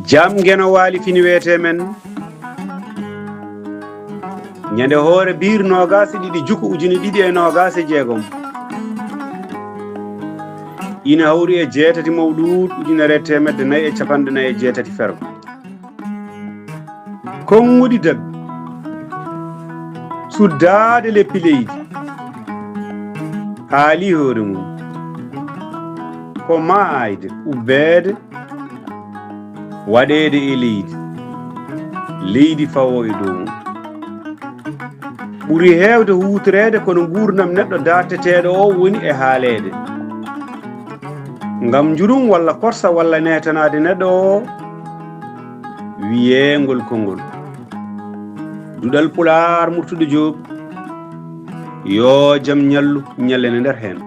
jam ngeno waali fini wiyete men ñande hoore biir 22 Juko 2026 ina hawri e 6 mawlud 1448 fergo konngudi daɓɓi suddade leppi leydi haali hoore mum ko maayde ubbede waɗede e leydi fawo e dow mum ɓuri heewde huutorede kono gurdam neɗɗo darteteɗo o woni e haalede ngam jurum walla korsa walla netanade neɗɗo o wiyengol kongol Duɗal Pulaar Murtuɗo JOOB yo jam ñallu ñallene nder hen.